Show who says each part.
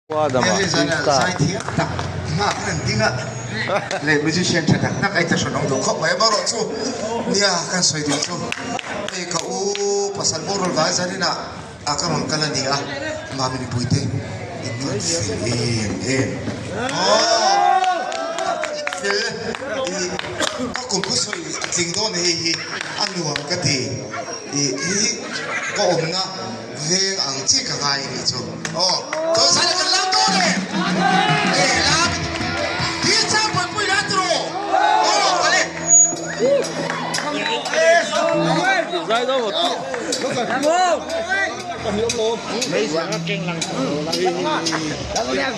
Speaker 1: qua đầm à
Speaker 2: sai thiệt đặc mà cái tiếng ạ lệ musician thật đặc nắc ai ta số nông độ khóc mấy bao rồi chú nia kan xoay đi chú cái cậu pasal borol vài giờ đi nè à cái mầm cái là nia mà mình bùi tê em có cùng có xoay chính đó này ăn luôn cái gì có ổn na về ăn chỉ cả ngày này chú tôi sai cái lắm đó này làm đi sang một quỹ đất rồi cái này
Speaker 1: dây đâu một
Speaker 3: mấy giờ nó kinh lắm lắm lắm lắm